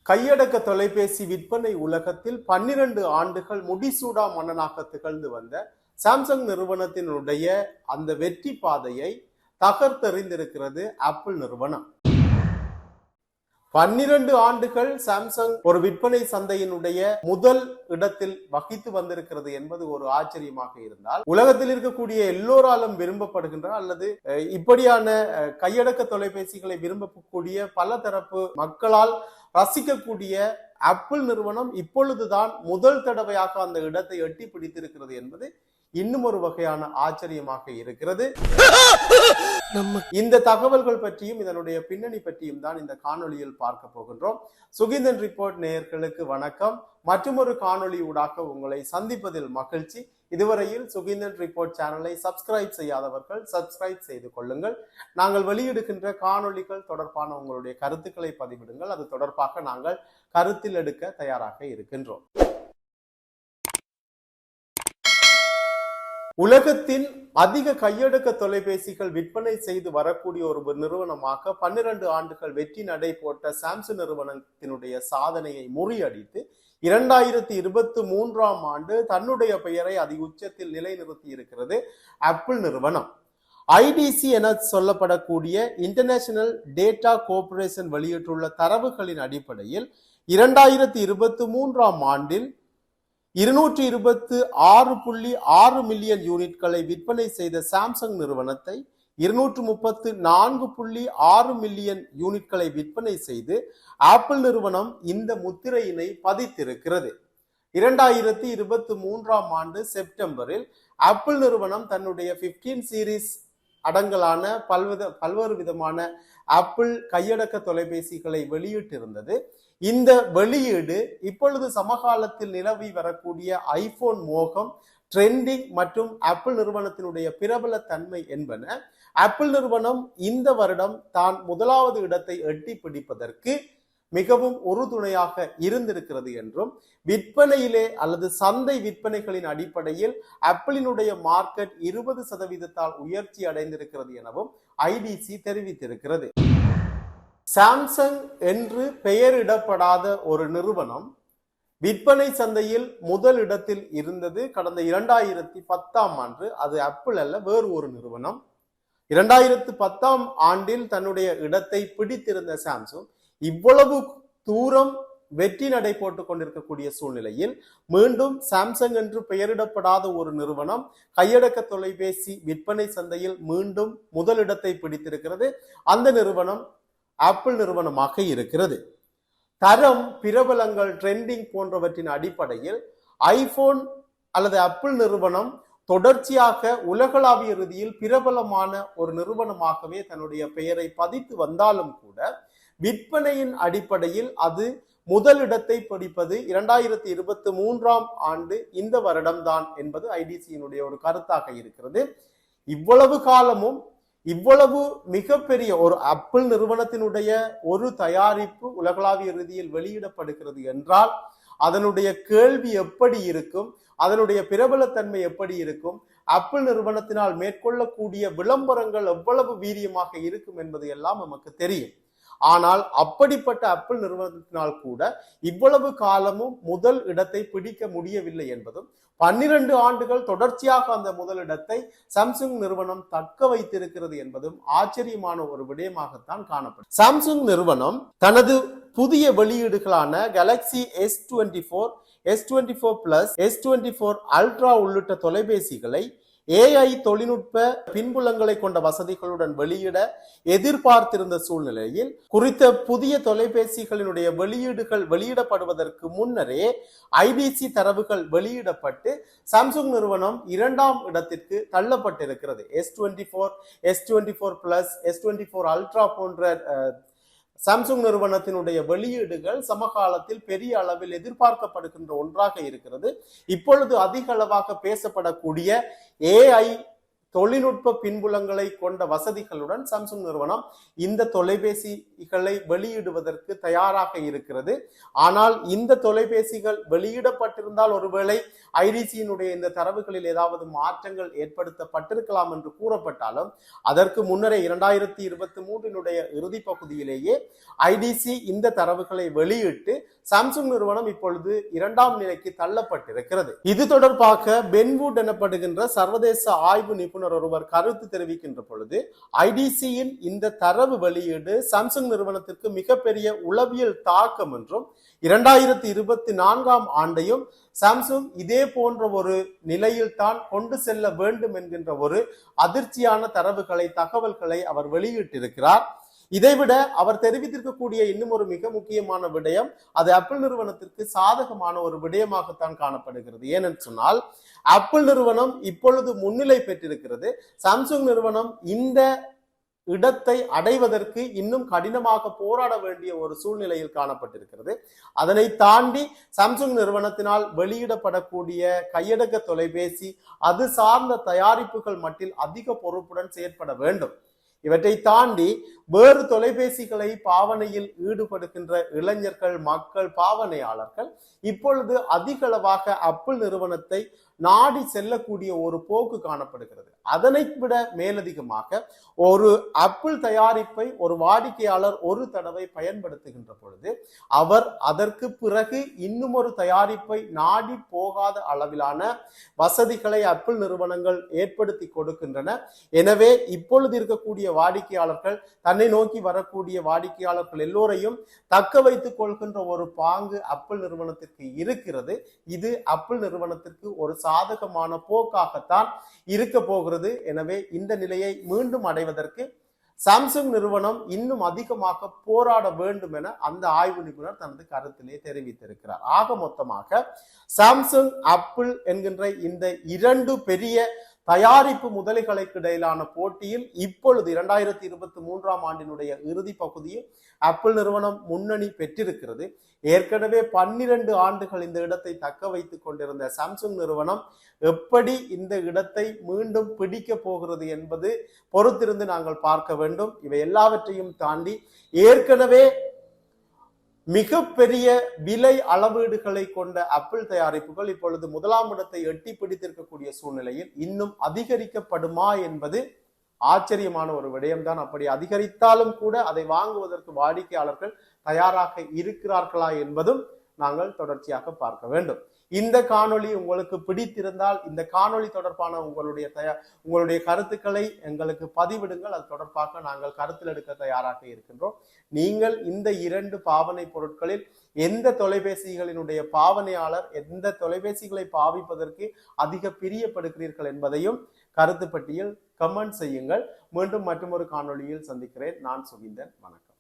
கையடக்க தொலைபேசி விற்பனை உலகத்தில் 12 ஆண்டுகள் முடிசூடா மன்னனாக திகழ்ந்து வந்த சாம்சங் நிறுவனத்தினுடைய அந்த வெற்றி பாதையை தகர்த்தெறிந்திருக்கிறது ஆப்பிள் நிறுவனம். 12 ஆண்டுகள் சாம்சங் ஒரு விற்பனை சந்தையினுடைய முதல் இடத்தில் வகித்து வந்திருக்கிறது என்பது ஒரு ஆச்சரியமாக இருந்தால், உலகத்தில் இருக்கக்கூடிய எல்லோராலும் விரும்பப்படுகின்ற அல்லது இப்படியான கையடக்க தொலைபேசிகளை விரும்பக்கூடிய பல தரப்பு மக்களால் ரசிக்கக்கூடிய ஆப்பிள் நிறுவனம் இப்பொழுதுதான் முதல் தடவையாக அந்த இடத்தை எட்டி பிடித்திருக்கிறது என்பது இன்னும் ஒரு வகையான ஆச்சரியமாக இருக்கிறது. இந்த தகவல்கள் பற்றியும் இதனுடைய பின்னணி பற்றியும் தான் இந்த காணொளியில் பார்க்க போகின்றோம். சுகிந்தன் ரிப்போர்ட் நேயர்களுக்கு வணக்கம். மற்றொரு காணொளி ஊடாக உங்களை சந்திப்பதில் மகிழ்ச்சி. இதுவரையில் சுகிந்தன் ரிப்போர்ட் சேனலை சப்ஸ்கிரைப் செய்யாதவர்கள் சப்ஸ்கிரைப் செய்து கொள்ளுங்கள். நாங்கள் வெளியிடுகின்ற காணொளிகள் தொடர்பான உங்களுடைய கருத்துக்களை பதிவிடுங்கள். அது தொடர்பாக நாங்கள் கருத்தில் எடுக்க தயாராக இருக்கின்றோம். உலகத்தின் அதிக கையடக்க தொலைபேசிகள் விற்பனை செய்து வரக்கூடிய ஒரு நிறுவனமாக 12 ஆண்டுகள் வெற்றி நடை போட்ட சாம்சங் நிறுவனத்தினுடைய சாதனையை முறியடித்து 2023ஆம் ஆண்டு தன்னுடைய பெயரை அதி உச்சத்தில் நிலைநிறுத்தி இருக்கிறது ஆப்பிள் நிறுவனம். ஐடிசி என சொல்லப்படக்கூடிய இன்டர்நேஷனல் டேட்டா கோர்பரேஷன் வெளியிட்டுள்ள தரவுகளின் அடிப்படையில் 2023ஆம் ஆண்டில் 226.6 மில்லியன் யூனிட்களை விற்பனை செய்த சாம்சங் நிறுவனத்தை 234.6 மில்லியன் யூனிட்களை விற்பனை செய்து ஆப்பிள் நிறுவனம் இந்த முத்திரையினை பதித்திருக்கிறது. 2023ஆம் ஆண்டு செப்டம்பரில் ஆப்பிள் நிறுவனம் தன்னுடைய 15 சீரீஸ் அடங்கலான பல்வேறு விதமான ஆப்பிள் கையடக்க தொலைபேசிகளை வெளியிட்டிருந்தது. இந்த வெளியீடு இப்பொழுது சமகாலத்தில் நிலவி வரக்கூடிய ஐபோன் மோகம், ட்ரெண்டிங் மற்றும் ஆப்பிள் நிறுவனத்தினுடைய பிரபல தன்மை என்பன ஆப்பிள் நிறுவனம் இந்த வருடம் தான் முதலாவது இடத்தை எட்டி பிடிப்பதற்கு மிகவும் உறுதுணையாக இருந்திருக்கிறது என்றும், விற்பனையிலே அல்லது சந்தை விற்பனைகளின் அடிப்படையில் ஆப்பிளினுடைய மார்க்கெட் 20% உயர்ச்சி அடைந்திருக்கிறது எனவும் ஐடிசி தெரிவித்திருக்கிறது. சாம்சங் என்று பெயரிடப்படாத ஒரு நிறுவனம் விற்பனை சந்தையில் முதல் இடத்தில் இருந்தது கடந்த 2010ஆம் ஆண்டு. அது ஆப்பிள் அல்ல, வேறு ஒரு நிறுவனம். 2010ஆம் ஆண்டில் தன்னுடைய இடத்தை பிடித்திருந்த சாம்சங் இவ்வளவு தூரம் வெற்றி நடை போட்டுக் கொண்டிருக்கக்கூடிய சூழ்நிலையில் மீண்டும் சாம்சங் என்று பெயரிடப்படாத ஒரு நிறுவனம் கையடக்க தொலைபேசி விற்பனை சந்தையில் மீண்டும் முதலிடத்தை பிடித்திருக்கிறது. அந்த நிறுவனம் ஆப்பிள் நிறுவனமாக இருக்கிறது. தரம், பிரபலங்கள், ட்ரெண்டிங் போன்றவற்றின் அடிப்படையில் ஐபோன் அல்லது ஆப்பிள் நிறுவனம் தொடர்ச்சியாக உலகளாவிய ரீதியில் பிரபலமான ஒரு நிறுவனமாகவே தன்னுடைய பெயரை பதித்து வந்தாலும் கூட விற்பனையின் அடிப்படையில் அது முதலிடத்தை பிடிப்பது 2023ஆம் ஆண்டு இந்த வருடம்தான் என்பது ஐடிசியினுடைய ஒரு கருத்தாக இருக்கிறது. இவ்வளவு காலமும் இவ்வளவு மிகப்பெரிய ஒரு ஆப்பிள் நிறுவனத்தினுடைய ஒரு தயாரிப்பு உலகளாவிய ரீதியில் வெளியிடப்படுகிறது என்றால் அதனுடைய கேள்வி எப்படி இருக்கும், அதனுடைய பிரபலத்தன்மை எப்படி இருக்கும், ஆப்பிள் நிறுவனத்தினால் மேற்கொள்ளக்கூடிய விளம்பரங்கள் எவ்வளவு வீரியமாக இருக்கும் என்பது எல்லாம் நமக்கு தெரியும். ஆனால் அப்படிப்பட்ட ஆப்பிள் நிறுவனத்தினால் கூட இவ்வளவு காலமும் முதல் இடத்தை பிடிக்க முடியவில்லை என்பதும், 12 ஆண்டுகள் தொடர்ச்சியாக அந்த முதலிடத்தை சாம்சங் நிறுவனம் தக்க வைத்திருக்கிறது என்பதும் ஆச்சரியமான ஒரு விடயமாகத்தான் காணப்படும். சாம்சங் நிறுவனம் தனது புதிய வெளியீடுகளான Galaxy S24, S24 Plus, S24 Ultra உள்ளிட்ட தொலைபேசிகளை AI தொழில்நுட்ப பின்புலங்களை கொண்ட வசதிகளுடன் வெளியிட எதிர்பார்த்திருந்த சூழ்நிலையில் குறித்த புதிய தொலைபேசிகளினுடைய வெளியீடுகள் வெளியிடப்படுவதற்கு முன்னரே ஐடிசி தரவுகள் வெளியிடப்பட்டு சாம்சங் நிறுவனம் 2ஆம் இடத்திற்கு தள்ளப்பட்டிருக்கிறது. S24, S24 Plus, S24 Ultra போன்ற சாம்சங் நிறுவனத்தினுடைய வெளியீடுகள் சமகாலத்தில் பெரிய அளவில் எதிர்பார்க்கப்படுகின்ற ஒன்றாக இருக்கிறது. இப்பொழுது அதிக அளவாக பேசப்படக்கூடிய AI தொழில்நுட்ப பின்புலங்களை கொண்ட வசதிகளுடன் சாம்சங் நிறுவனம் இந்த தொலைபேசிகளை வெளியிடுவதற்கு தயாராக இருக்கிறது. ஆனால் இந்த தொலைபேசிகள் வெளியிடப்பட்டிருந்தால் ஒருவேளை ஐடிசியினுடைய இந்த தரவுகளில் ஏதாவது மாற்றங்கள் ஏற்படுத்தப்பட்டிருக்கலாம் என்று கூறப்பட்டாலும் அதற்கு முன்னரே 2023 இறுதி பகுதியிலேயே ஐடிசி இந்த தரவுகளை வெளியிட்டு சாம்சங் நிறுவனம் இப்பொழுது 2ஆம் நிலைக்கு தள்ளப்பட்டிருக்கிறது. இது தொடர்பாக பென்வுட் எனப்படுகின்ற சர்வதேச ஆய்வு நிபுணர் ஒருவர் கருத்து தெரிவிக்கின்ற பொழுது ஐடிசியின் இந்த தரவு வெளியீடு சாம்சங் நிறுவனத்திற்கு மிகப்பெரிய உளவியல் தாக்கம் என்றும் 2024ஆம் ஆண்டையும் சாம்சங் இதே போன்ற ஒரு நிலையில் தான் கொண்டு செல்ல வேண்டும் என்கின்ற ஒரு அதிர்ச்சியான தகவல்களை அவர் வெளியிட்டிருக்கிறார். இதைவிட அவர் தெரிவித்திருக்கக்கூடிய இன்னும் ஒரு மிக முக்கியமான விடயம், அது ஆப்பிள் நிறுவனத்திற்கு சாதகமான ஒரு விடயமாகத்தான் காணப்படுகிறது. ஏனென்று சொன்னால் ஆப்பிள் நிறுவனம் இப்பொழுது முன்னிலை பெற்றிருக்கிறது. சாம்சங் நிறுவனம் இந்த இடத்தை அடைவதற்கு இன்னும் கடினமாக போராட வேண்டிய ஒரு சூழ்நிலையில் காணப்பட்டிருக்கிறது. அதனை தாண்டி சாம்சங் நிறுவனத்தினால் வெளியிடப்படக்கூடிய கையடக்க தொலைபேசி அது சார்ந்த தயாரிப்புகள் மட்டில் அதிக பொறுப்புடன் செயற்பட வேண்டும். இவற்றை தாண்டி வேறு தொலைபேசிகளை பாவனையில் ஈடுபடுகின்ற இளைஞர்கள், மக்கள், பாவனையாளர்கள் இப்பொழுது அதிகளவாக ஆப்பிள் நிறுவனத்தை நாடி செல்லக்கூடிய ஒரு போக்கு காணப்படுகிறது. அதனை விட மேலதிகமாக ஒரு ஆப்பிள் தயாரிப்பை ஒரு வாடிக்கையாளர் ஒரு தடவை பயன்படுத்துகின்ற பொழுது அவர் அதற்கு பிறகு இன்னும் ஒரு தயாரிப்பை நாடி போகாத அளவிலான வசதிகளை ஆப்பிள் நிறுவனங்கள் ஏற்படுத்தி கொடுக்கின்றன. எனவே இப்பொழுது இருக்கக்கூடிய வாடிக்கையாளர்கள், தன்னை நோக்கி வரக்கூடிய வாடிக்கையாளர்கள் எல்லோரையும் தக்க வைத்துக் கொள்கின்ற ஒரு பாங்கு ஆப்பிள் நிறுவனத்திற்கு இருக்கிறது. இது ஆப்பிள் நிறுவனத்திற்கு ஒரு சாதகமான போக்காகத்தான் இருக்க போகிறது. எனவே இந்த நிலையை மீண்டும் அடைவதற்கு சாம்சங் நிறுவனம் இன்னும் அதிகமாக போராட வேண்டும் என அந்த ஆய்வு நிபுணர் தனது கருத்திலே தெரிவித்திருக்கிறார். ஆக மொத்தமாக சாம்சங், ஆப்பிள் என்கின்ற இந்த இரண்டு பெரிய தயாரிப்பு முதலைகளுக்கு இடையிலான போட்டியில் இப்பொழுது 2023ஆம் ஆண்டினுடைய இறுதி பகுதியில் ஆப்பிள் நிறுவனம் முன்னணி பெற்றிருக்கிறது. ஏற்கனவே 12 ஆண்டுகள் இந்த இடத்தை தக்க வைத்துக் கொண்டிருந்த சாம்சங் நிறுவனம் எப்படி இந்த இடத்தை மீண்டும் பிடிக்க போகிறது என்பது பொறுத்திருந்து நாங்கள் பார்க்க வேண்டும். இவை எல்லாவற்றையும் தாண்டி ஏற்கனவே மிகப்பெரிய விலை அளவீடுகளை கொண்ட ஆப்பிள் தயாரிப்புகள் இப்பொழுது 1ஆம் இடத்தை எட்டி பிடித்திருக்கக்கூடிய சூழ்நிலையில் இன்னும் அதிகரிக்கப்படுமா என்பது ஆச்சரியமான ஒரு விடயம்தான். அப்படி அதிகரித்தாலும் கூட அதை வாங்குவதற்கு வாடிக்கையாளர்கள் தயாராக இருக்கிறார்களா என்பதும் நாங்கள் தொடர்ச்சியாக பார்க்க வேண்டும். இந்த காணொளி உங்களுக்கு பிடித்திருந்தால் இந்த காணொளி தொடர்பான உங்களுடைய கருத்துக்களை எங்களுக்கு பதிவிடுங்கள். அது தொடர்பாக நாங்கள் கருத்தில் எடுக்க தயாராக இருக்கின்றோம். நீங்கள் இந்த 2 பாவனை பொருட்களில் எந்த தொலைபேசிகளினுடைய பாவனையாளர், எந்த தொலைபேசிகளை பாவிப்பதற்கு அதிக பிரியப்படுகிறீர்கள் என்பதையும் கருத்து பட்டியல் கமெண்ட் செய்யுங்கள். மீண்டும் மற்றொரு காணொளியில் சந்திக்கிறேன். நான் சுகிந்தன். வணக்கம்.